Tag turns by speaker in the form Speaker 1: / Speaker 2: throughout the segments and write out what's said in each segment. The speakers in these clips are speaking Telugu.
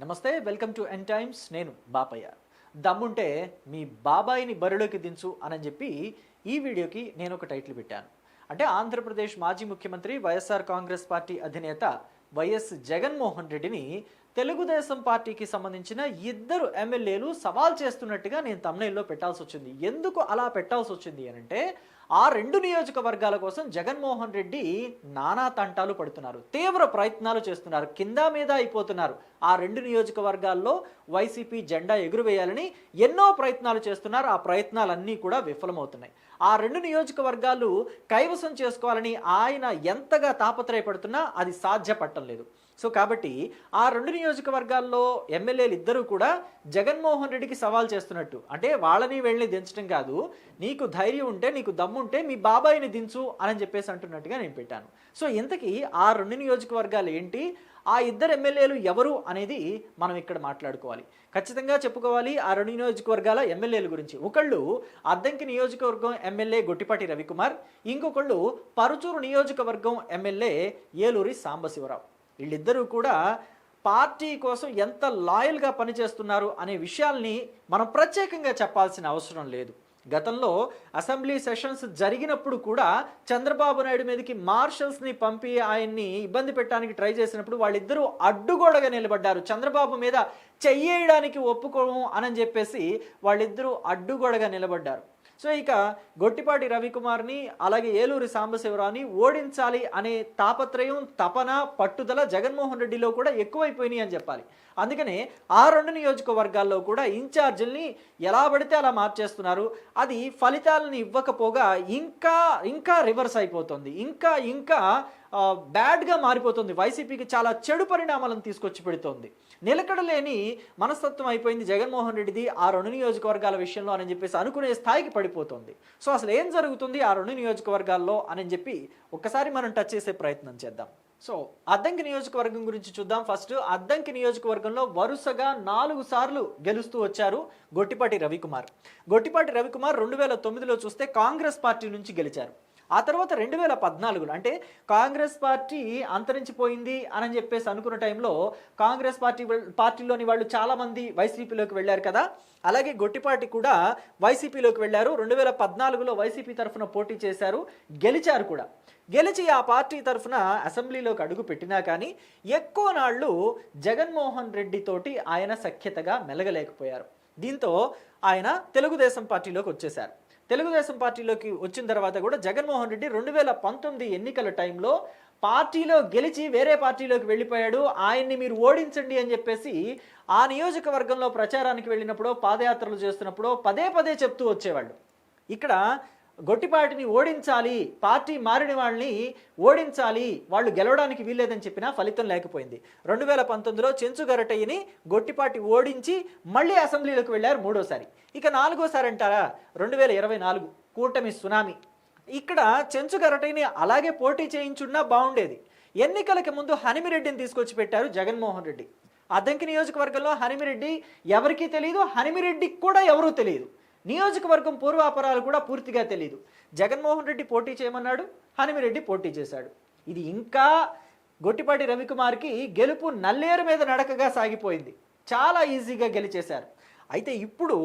Speaker 1: నమస్తే, వెల్కమ్ టు ఎన్ టైమ్స్. నేను బాపయ్య. దమ్ముంటే మీ బాబాయిని బరిలోకి దించు అని చెప్పి ఈ వీడియోకి నేను ఒక టైటిల్ పెట్టాను. అంటే ఆంధ్రప్రదేశ్ మాజీ ముఖ్యమంత్రి వైఎస్ఆర్ కాంగ్రెస్ పార్టీ అధినేత వైఎస్ జగన్మోహన్ రెడ్డిని తెలుగుదేశం పార్టీకి సంబంధించిన ఇద్దరు ఎమ్మెల్యేలు సవాల్ చేస్తున్నట్టుగా నేను తమ్నైల్లో పెట్టాల్సి వచ్చింది. ఎందుకు అలా పెట్టాల్సి వచ్చింది అంటే ఆ రెండు నియోజకవర్గాల కోసం జగన్మోహన్ రెడ్డి నానా తంటాలు పడుతున్నారు, తీవ్ర ప్రయత్నాలు చేస్తున్నారు, కింద మీద అయిపోతున్నారు. ఆ రెండు నియోజకవర్గాల్లో వైసీపీ జెండా ఎగురవేయాలని ఎన్నో ప్రయత్నాలు చేస్తున్నారు. ఆ ప్రయత్నాలన్నీ కూడా విఫలమవుతున్నాయి. ఆ రెండు నియోజకవర్గాలు కైవసం చేసుకోవాలని ఆయన ఎంతగా తాపత్రయపడుతున్నా అది సాధ్యపడటం లేదు. సో కాబట్టి ఆ రెండు నియోజకవర్గాల్లో ఎమ్మెల్యేలు ఇద్దరూ కూడా జగన్మోహన్ రెడ్డికి సవాల్ చేస్తున్నట్టు, అంటే వాళ్ళని వెళ్ళి దించడం కాదు, నీకు ధైర్యం ఉంటే, నీకు దమ్ముంటే మీ బాబాయిని దించు అని చెప్పేసి అంటున్నట్టుగా నేను పెట్టాను. సో ఇంతకీ ఆ రెండు నియోజకవర్గాలు ఏంటి, ఆ ఇద్దరు ఎమ్మెల్యేలు ఎవరు అనేది మనం ఇక్కడ మాట్లాడుకోవాలి. ఖచ్చితంగా చెప్పుకోవాలి ఆ రెండు నియోజకవర్గాల ఎమ్మెల్యేల గురించి. ఒకళ్ళు అద్దంకి నియోజకవర్గం ఎమ్మెల్యే గొట్టిపాటి రవికుమార్, ఇంకొకళ్ళు పరుచూరు నియోజకవర్గం ఎమ్మెల్యే ఏలూరి సాంబశివరావు. వీళ్ళిద్దరూ కూడా పార్టీ కోసం ఎంత లాయల్గా పనిచేస్తున్నారు అనే విషయాల్ని మనం ప్రత్యేకంగా చెప్పాల్సిన అవసరం లేదు. గతంలో అసెంబ్లీ సెషన్స్ జరిగినప్పుడు కూడా చంద్రబాబు నాయుడు మీదకి మార్షల్స్ని పంపి ఆయన్ని ఇబ్బంది పెట్టడానికి ట్రై చేసినప్పుడు వాళ్ళిద్దరూ అడ్డుగోడగా నిలబడ్డారు. చంద్రబాబు మీద చెయ్యేయడానికి ఒప్పుకోము అని చెప్పేసి వాళ్ళిద్దరూ అడ్డుగోడగా నిలబడ్డారు. సో ఇక గొట్టిపాటి రవికుమార్ని అలాగే ఏలూరి సాంబశివరావుని ఓడించాలి అనే తాపత్రయం, తపన, పట్టుదల జగన్మోహన్ రెడ్డిలో కూడా ఎక్కువైపోయినాయి అని చెప్పాలి. అందుకనే ఆ రెండు నియోజకవర్గాల్లో కూడా ఇన్ఛార్జీల్ని ఎలా పడితే అలా మార్చేస్తున్నారు. అది ఫలితాలను ఇవ్వకపోగా ఇంకా ఇంకా రివర్స్ అయిపోతుంది, ఇంకా ఇంకా బ్యాడ్గా మారిపోతుంది. వైసీపీకి చాలా చెడు పరిణామాలను తీసుకొచ్చి పెడుతోంది. నిలకడలేని మనస్తత్వం అయిపోయింది జగన్మోహన్ రెడ్డిది ఆ రెండు నియోజకవర్గాల విషయంలో అని చెప్పేసి అనుకునే స్థాయికి పడిపోతుంది. సో అసలు ఏం జరుగుతుంది ఆ రెండు నియోజకవర్గాల్లో అని చెప్పి ఒక్కసారి మనం టచ్ చేసే ప్రయత్నం చేద్దాం. సో అద్దంకి నియోజకవర్గం గురించి చూద్దాం. ఫస్ట్ అద్దంకి నియోజకవర్గంలో వరుసగా 4 సార్లు గెలుస్తూ వచ్చారు గొట్టిపాటి రవికుమార్. గొట్టిపాటి రవికుమార్ 2009లో చూస్తే కాంగ్రెస్ పార్టీ నుంచి గెలిచారు. ఆ తర్వాత 2014 అంటే కాంగ్రెస్ పార్టీ అంతరించిపోయింది అని చెప్పేసి అనుకున్న టైంలో కాంగ్రెస్ పార్టీలోని వాళ్ళు చాలామంది వైసీపీలోకి వెళ్ళారు కదా, అలాగే గొట్టిపాటి కూడా వైసీపీలోకి వెళ్ళారు. 2014లో వైసీపీ తరఫున పోటీ చేశారు, గెలిచారు కూడా. గెలిచి ఆ పార్టీ తరఫున అసెంబ్లీలోకి అడుగు పెట్టినా కానీ ఎక్కువ నాళ్ళు జగన్మోహన్ రెడ్డి తోటి ఆయన సఖ్యతగా మెలగలేకపోయారు. దీంతో ఆయన తెలుగుదేశం పార్టీలోకి వచ్చేశారు. తెలుగుదేశం పార్టీలోకి వచ్చిన తర్వాత కూడా జగన్మోహన్ రెడ్డి 2019 ఎన్నికల టైంలో పార్టీలో గెలిచి వేరే పార్టీలోకి వెళ్ళిపోయాడు. ఆయన్ని మీరు ఓడించండి అని చెప్పేసి ఆ నియోజకవర్గంలో ప్రచారానికి వెళ్ళినప్పుడు, పాదయాత్రలు చేస్తున్నప్పుడు పదే పదే చెప్తూ వచ్చేవాళ్ళు. ఇక్కడ గొట్టిపాటిని ఓడించాలి, పార్టీ మారిన వాళ్ళని ఓడించాలి, వాళ్ళు గెలవడానికి వీల్లేదని చెప్పినా ఫలితం లేకపోయింది. 2019లో చెంచుగరటయ్యని గొట్టిపాటి ఓడించి మళ్ళీ అసెంబ్లీలోకి వెళ్ళారు మూడోసారి. ఇక నాలుగోసారి అంటారా 2024 కూటమి సునామీ. ఇక్కడ చెంచుగరటయ్యని అలాగే పోటీ చేయించున్నా బాగుండేది. ఎన్నికలకి ముందు హనిమిరెడ్డిని తీసుకొచ్చి పెట్టారు జగన్మోహన్ రెడ్డి. అద్దంకి నియోజకవర్గంలో హనిమిరెడ్డి ఎవరికీ తెలియదు, హనిమిరెడ్డికి కూడా ఎవరూ తెలియదు. నియోజకవర్గం పూర్వాపరాలు కూడా పూర్తిగా తెలియదు. జగన్మోహన్ రెడ్డి పోటీ చేయమన్నాడు, హనిమిరెడ్డి పోటీ చేశాడు. ఇది ఇంకా గొట్టిపాటి రవికుమార్కి గెలుపు నల్లేరు మీద నడకగా సాగిపోయింది. చాలా ఈజీగా గెలిచేశారు. అయితే ఇప్పుడు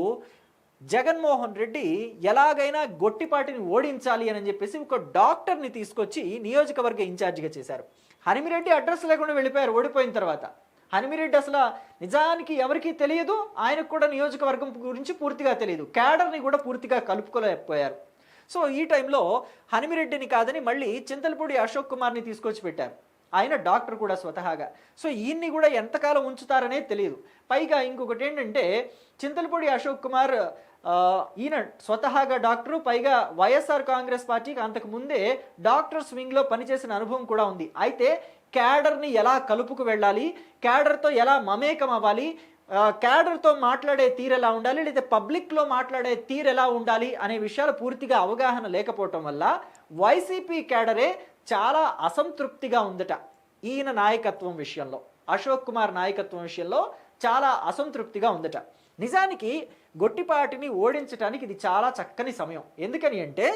Speaker 1: జగన్మోహన్ రెడ్డి ఎలాగైనా గొట్టిపాటిని ఓడించాలి అని చెప్పేసి ఒక డాక్టర్ని తీసుకొచ్చి నియోజకవర్గ ఇన్ఛార్జిగా చేశారు. హనిమిరెడ్డి అడ్రస్ లేకుండా వెళ్ళిపోయారు ఓడిపోయిన తర్వాత. హనిమిరెడ్డి అసలు నిజానికి ఎవరికీ తెలియదు, ఆయనకు కూడా నియోజకవర్గం గురించి పూర్తిగా తెలియదు, క్యాడర్ని కూడా పూర్తిగా కలుపుకోలేకపోయారు. సో ఈ టైంలో హనిమిరెడ్డిని కాదని మళ్ళీ చింతలపూడి అశోక్ కుమార్ని తీసుకొచ్చి పెట్టారు. ఆయన డాక్టర్ కూడా స్వతహాగా. సో ఈయన్ని కూడా ఎంతకాలం ఉంచుతారనే తెలియదు. పైగా ఇంకొకటి ఏంటంటే చింతలపూడి అశోక్ కుమార్ ఈయన స్వతహాగా డాక్టరు, పైగా వైఎస్ఆర్ కాంగ్రెస్ పార్టీకి అంతకు ముందే డాక్టర్స్ వింగ్లో పనిచేసిన అనుభవం కూడా ఉంది. అయితే క్యాడర్ని ఎలా కలుపుకు వెళ్ళాలి, క్యాడర్తో ఎలా మమేకం అవ్వాలి, క్యాడర్తో మాట్లాడే తీరు ఎలా ఉండాలి, లేదా పబ్లిక్లో మాట్లాడే తీరు ఎలా ఉండాలి అనే విషయాలు పూర్తిగా అవగాహన లేకపోవటం వల్ల వైసీపీ క్యాడరే చాలా అసంతృప్తిగా ఉందట. ఈయన నాయకత్వం విషయంలో, అశోక్ కుమార్ నాయకత్వం విషయంలో చాలా అసంతృప్తిగా ఉందట. నిజానికి గొట్టిపాటిని ఓడించడానికి ఇది చాలా చక్కని సమయం. ఎందుకని అంటే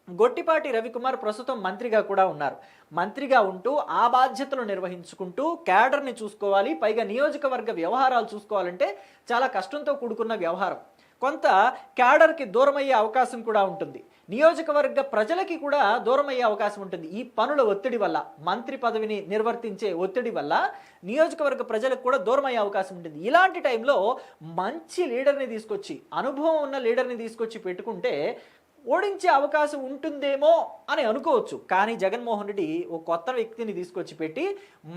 Speaker 1: గొట్టిపాటి రవికుమార్ ప్రస్తుతం మంత్రిగా కూడా ఉన్నారు. మంత్రిగా ఉంటూ ఆ బాధ్యతలు నిర్వహించుకుంటూ క్యాడర్ని చూసుకోవాలి, పైగా నియోజకవర్గ వ్యవహారాలు చూసుకోవాలంటే చాలా కష్టంతో కూడుకున్న వ్యవహారం. కొంత క్యాడర్కి దూరమయ్యే అవకాశం కూడా ఉంటుంది, నియోజకవర్గ ప్రజలకి కూడా దూరమయ్యే అవకాశం ఉంటుంది. ఈ పనుల ఒత్తిడి వల్ల, మంత్రి పదవిని నిర్వర్తించే ఒత్తిడి వల్ల నియోజకవర్గ ప్రజలకు కూడా దూరమయ్యే అవకాశం ఉంటుంది. ఇలాంటి టైంలో మంచి లీడర్ని తీసుకొచ్చి, అనుభవం ఉన్న లీడర్ని తీసుకొచ్చి పెట్టుకుంటే ఓడించే అవకాశం ఉంటుందేమో అని అనుకోవచ్చు. కానీ జగన్మోహన్ రెడ్డి ఒక కొత్త వ్యక్తిని తీసుకొచ్చి పెట్టి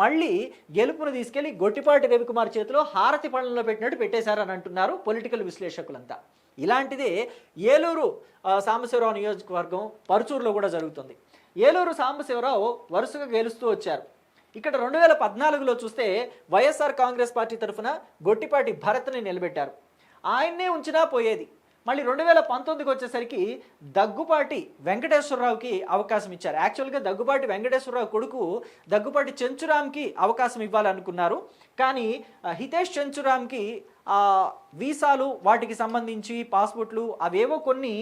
Speaker 1: మళ్ళీ గెలుపును తీసుకెళ్లి గొట్టిపాటి రవికుమార్ చేతిలో హారతి పళ్ళలో పెట్టినట్టు పెట్టేశారని అంటున్నారు పొలిటికల్ విశ్లేషకులంతా. ఇలాంటిదే ఏలూరు సాంబశివరావు నియోజకవర్గం పరుచూరులో కూడా జరుగుతుంది. ఏలూరు సాంబశివరావు వరుసగా గెలుస్తూ వచ్చారు. ఇక్కడ 2014లో చూస్తే వైఎస్ఆర్ కాంగ్రెస్ పార్టీ తరఫున గొట్టిపాటి భరత్ని నిలబెట్టారు, ఆయన్నే ఉంచినా పోయేది. మళ్ళీ 2019కి వచ్చేసరికి దగ్గుపాటి వెంకటేశ్వరరావుకి అవకాశం ఇచ్చారు. యాక్చువల్గా దగ్గుపాటి వెంకటేశ్వరరావు కొడుకు దగ్గుపాటి చెంచురామ్కి అవకాశం ఇవ్వాలనుకున్నారు. కానీ హితేష్ చెంచురామ్కి వీసాలు వాటికి సంబంధించి పాస్పోర్ట్లు అవేవో కొన్ని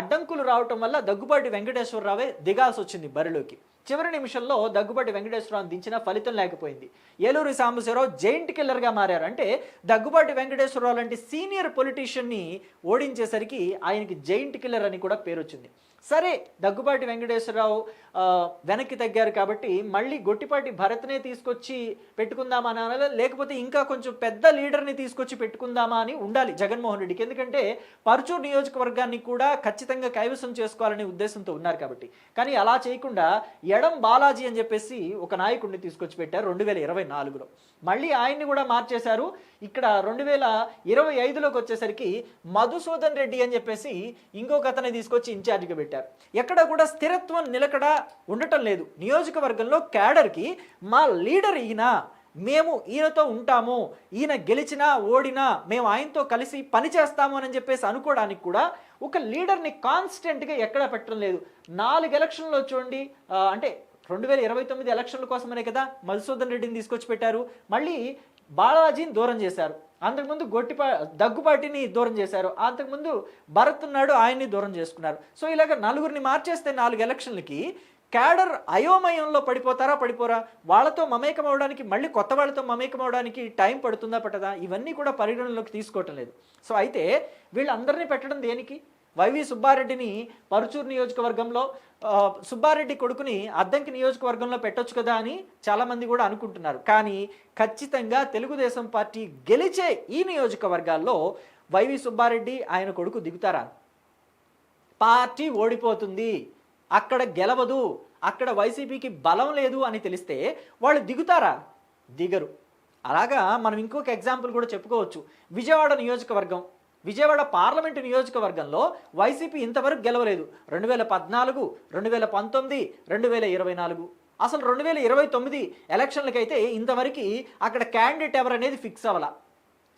Speaker 1: అడ్డంకులు రావటం వల్ల దగ్గుపాటి వెంకటేశ్వరరావే దిగాల్సి వచ్చింది బరిలోకి. చివరి నిమిషంలో దగ్గుబాటి వెంకటేశ్వరరావు దించిన ఫలితం లేకపోయింది. ఏలూరి సాంబశివరావు జైంట్ కిల్లర్గా మారారు. అంటే దగ్గుబాటి వెంకటేశ్వరరావు లాంటి సీనియర్ పొలిటీషియన్ని ఓడించేసరికి ఆయనకి జైంట్ కిల్లర్ అని కూడా పేరు వచ్చింది. సరే, దగ్గుబాటి వెంకటేశ్వరరావు వెనక్కి తగ్గారు కాబట్టి మళ్ళీ గొట్టిపాటి భరత్నే తీసుకొచ్చి పెట్టుకుందామా అని అనాలి, లేకపోతే ఇంకా కొంచెం పెద్ద లీడర్ని తీసుకొచ్చి పెట్టుకుందామా అని ఉండాలి జగన్మోహన్ రెడ్డికి. ఎందుకంటే పరుచూరు నియోజకవర్గాన్ని కూడా ఖచ్చితంగా కైవసం చేసుకోవాలనే ఉద్దేశంతో ఉన్నారు కాబట్టి. కానీ అలా చేయకుండా ఎడం బాలాజీ అని చెప్పేసి ఒక నాయకుడిని తీసుకొచ్చి పెట్టారు 2024లో. మళ్ళీ ఆయన్ని కూడా మార్చేశారు. ఇక్కడ 2025లోకి వచ్చేసరికి మధుసూదన్ రెడ్డి అని చెప్పేసి ఇంకొక అతన్ని తీసుకొచ్చి ఇన్ఛార్జిగా పెట్టారు. ఎక్కడ కూడా స్థిరత్వం నిలకడ ఉండటం లేదు నియోజకవర్గంలో. క్యాడర్కి మా లీడర్ ఈయన, మేము ఈయనతో ఉంటాము, ఈయన గెలిచినా ఓడినా మేము ఆయనతో కలిసి పనిచేస్తాము అని చెప్పేసి అనుకోవడానికి కూడా ఒక లీడర్ని కాన్స్టెంట్గా ఎక్కడ పెట్టడం లేదు. 4 ఎలక్షన్లో చూడండి, అంటే 2029 ఎలక్షన్ల కోసమనే కదా మధుసూదన్ రెడ్డిని తీసుకొచ్చి పెట్టారు. మళ్ళీ బాలాజీని దూరం చేశారు, అంతకుముందు దగ్గుపాటిని దూరం చేశారు, అంతకుముందు భరత్ ఉన్నాడు ఆయన్ని దూరం చేసుకున్నారు. సో ఇలాగ నలుగురిని మార్చేస్తే 4 ఎలక్షన్లకి క్యాడర్ అయోమయంలో పడిపోరా? వాళ్ళతో మమేకం అవడానికి, మళ్ళీ కొత్త వాళ్ళతో మమేకం అవడానికి టైం పడుతుందా పట్టదా? ఇవన్నీ కూడా పరిగణనలోకి తీసుకోవటం లేదు. సో అయితే వీళ్ళందరినీ పెట్టడం దేనికి? వైవి సుబ్బారెడ్డిని పరుచూరు నియోజకవర్గంలో, సుబ్బారెడ్డి కొడుకుని అద్దంకి నియోజకవర్గంలో పెట్టొచ్చు కదా అని చాలామంది కూడా అనుకుంటున్నారు. కానీ ఖచ్చితంగా తెలుగుదేశం పార్టీ గెలిచే ఈ నియోజకవర్గాల్లో వైవి సుబ్బారెడ్డి ఆయన కొడుకు దిగుతారా? పార్టీ ఓడిపోతుంది, అక్కడ గెలవదు, అక్కడ వైసీపీకి బలం లేదు అని తెలిస్తే వాళ్ళు దిగుతారా? దిగరు. అలాగా మనం ఇంకొక ఎగ్జాంపుల్ కూడా చెప్పుకోవచ్చు. విజయవాడ నియోజకవర్గం, విజయవాడ పార్లమెంటు నియోజకవర్గంలో వైసీపీ ఇంతవరకు గెలవలేదు. 2014, 2019, 2024, అసలు 2029 ఎలక్షన్లకైతే ఇంతవరకు అక్కడ క్యాండిడేట్ ఎవరనేది ఫిక్స్ అవ్వాల.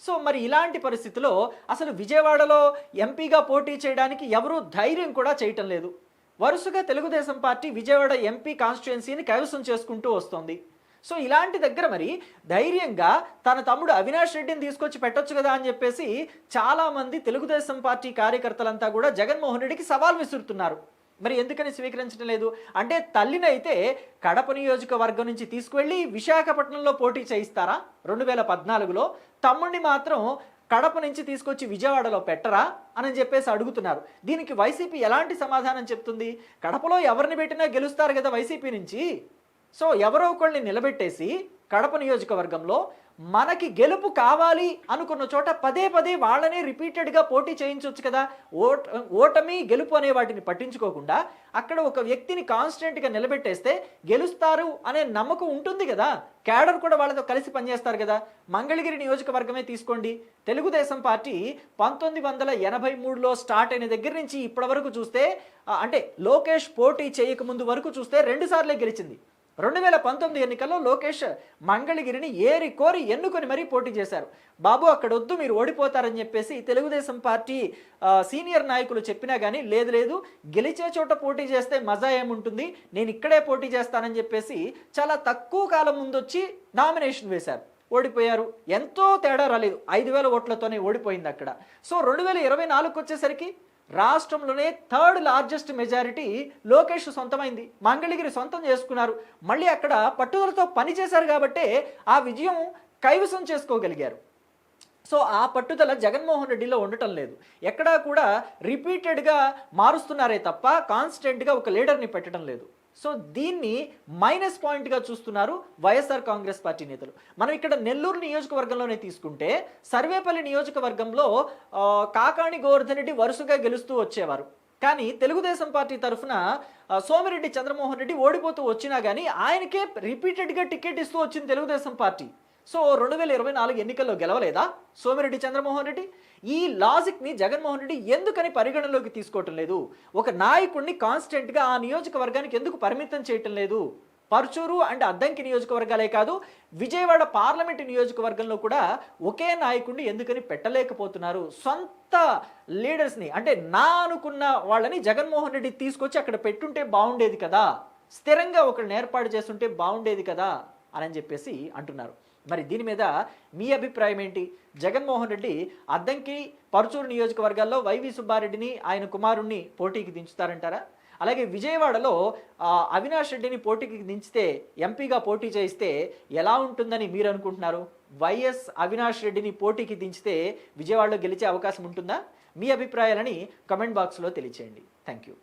Speaker 1: సో మరి ఇలాంటి పరిస్థితిలో అసలు విజయవాడలో ఎంపీగా పోటీ చేయడానికి ఎవరూ ధైర్యం కూడా చేయటం లేదు. వరుసగా తెలుగుదేశం పార్టీ విజయవాడ ఎంపీ కాన్స్టిట్యుయెన్సీని కైవసం చేసుకుంటూ వస్తుంది. సో ఇలాంటి దగ్గర మరి ధైర్యంగా తన తమ్ముడు అవినాష్ రెడ్డిని తీసుకొచ్చి పెట్టొచ్చు కదా అని చెప్పేసి చాలామంది తెలుగుదేశం పార్టీ కార్యకర్తలంతా కూడా జగన్మోహన్ రెడ్డికి సవాల్ విసురుతున్నారు. మరి ఎందుకని స్వీకరించడం లేదు? అంటే తల్లినైతే కడప నియోజకవర్గం నుంచి తీసుకువెళ్ళి విశాఖపట్నంలో పోటీ చేయిస్తారా 2014లో? తమ్ముడిని మాత్రం కడప నుంచి తీసుకొచ్చి విజయవాడలో పెట్టరా అని చెప్పేసి అడుగుతున్నారు. దీనికి వైసీపీ ఎలాంటి సమాధానం చెప్తుంది? కడపలో ఎవరిని పెట్టినా గెలుస్తారు కదా వైసీపీ నుంచి. సో ఎవరో ఒకళ్ళని నిలబెట్టేసి కడప నియోజకవర్గంలో మనకి గెలుపు కావాలి అనుకున్న చోట పదే వాళ్ళని రిపీటెడ్గా పోటీ చేయించవచ్చు కదా. ఓటమి గెలుపు అనే వాటిని పట్టించుకోకుండా అక్కడ ఒక వ్యక్తిని కాన్స్టెంట్గా నిలబెట్టేస్తే గెలుస్తారు అనే నమ్మకం ఉంటుంది కదా. క్యాడర్ కూడా వాళ్ళతో కలిసి పనిచేస్తారు కదా. మంగళగిరి నియోజకవర్గమే తీసుకోండి. తెలుగుదేశం పార్టీ 1983లో స్టార్ట్ అయిన దగ్గర నుంచి ఇప్పటి వరకు చూస్తే, అంటే లోకేష్ పోటీ చేయకముందు వరకు చూస్తే 2 సార్లే గెలిచింది. 2019 ఎన్నికల్లో లోకేష్ మంగళగిరిని ఏరి కోరి ఎన్నుకొని మరీ పోటీ చేశారు. బాబు అక్కడ వద్దు, మీరు ఓడిపోతారని చెప్పేసి తెలుగుదేశం పార్టీ సీనియర్ నాయకులు చెప్పినా కానీ లేదు గెలిచే చోట పోటీ చేస్తే మజా ఏముంటుంది, నేను ఇక్కడే పోటీ చేస్తానని చెప్పేసి చాలా తక్కువ కాలం ముందు వచ్చి నామినేషన్ వేశారు. ఓడిపోయారు. ఎంతో తేడా రాలేదు, 5,000 ఓట్లతోనే ఓడిపోయింది అక్కడ. సో 2024 వచ్చేసరికి రాష్ట్రంలోనే థర్డ్ లార్జెస్ట్ మెజారిటీ లోకేష్ సొంతమైంది, మంగళగిరి సొంతం చేసుకున్నారు. మళ్ళీ అక్కడ పట్టుదలతో పనిచేశారు కాబట్టే ఆ విజయం కైవసం చేసుకోగలిగారు. సో ఆ పట్టుదల జగన్మోహన్ రెడ్డిలో ఉండటం లేదు. ఎక్కడా కూడా రిపీటెడ్గా మారుస్తున్నారే తప్ప కాన్స్టెంట్గా ఒక లీడర్ని పెట్టడం లేదు. సో దీన్ని మైనస్ పాయింట్గా చూస్తున్నారు వైఎస్ఆర్ కాంగ్రెస్ పార్టీ నేతలు. మనం ఇక్కడ నెల్లూరు నియోజకవర్గంలోనే తీసుకుంటే సర్వేపల్లి నియోజకవర్గంలో కాకాణి గోవర్ధన్ రెడ్డి వరుసగా గెలుస్తూ వచ్చేవారు. కానీ తెలుగుదేశం పార్టీ తరఫున సోమిరెడ్డి చంద్రమోహన్ రెడ్డి ఓడిపోతూ వచ్చినా కానీ ఆయనకే రిపీటెడ్గా టికెట్ ఇస్తూ వచ్చింది తెలుగుదేశం పార్టీ. సో 2024 ఎన్నికల్లో గెలవలేదా సోమిరెడ్డి చంద్రమోహన్ రెడ్డి? ఈ లాజిక్ని జగన్మోహన్ రెడ్డి ఎందుకని పరిగణలోకి తీసుకోవటం లేదు? ఒక నాయకుడిని కాన్స్టెంట్గా ఆ నియోజకవర్గానికి ఎందుకు పరిమితం చేయటం లేదు? పర్చూరు అండ్ అద్దంకి నియోజకవర్గాలే కాదు, విజయవాడ పార్లమెంటు నియోజకవర్గంలో కూడా ఒకే నాయకుడిని ఎందుకని పెట్టలేకపోతున్నారు? సొంత లీడర్స్ని అంటే నా అనుకున్న వాళ్ళని జగన్మోహన్ రెడ్డి తీసుకొచ్చి అక్కడ పెట్టుంటే బాగుండేది కదా, స్థిరంగా ఒకరిని ఏర్పాటు చేస్తుంటే బాగుండేది కదా అని చెప్పేసి అంటున్నారు. మరి దీని మీద మీ అభిప్రాయం ఏంటి? జగన్మోహన్ రెడ్డి అద్దంకి పరుచూరు నియోజకవర్గాల్లో వైవి సుబ్బారెడ్డిని ఆయన కుమారుణ్ణి పోటీకి దించుతారంటారా? అలాగే విజయవాడలో అవినాష్ రెడ్డిని పోటీకి దించితే ఎంపీగా పోటీ చేయిస్తే ఎలా ఉంటుందని మీరు అనుకుంటున్నారు? వైఎస్ అవినాష్ రెడ్డిని పోటీకి దించితే విజయవాడలో గెలిచే అవకాశం ఉంటుందా? మీ అభిప్రాయాలని కమెంట్ బాక్స్లో తెలియచేయండి. Thank you.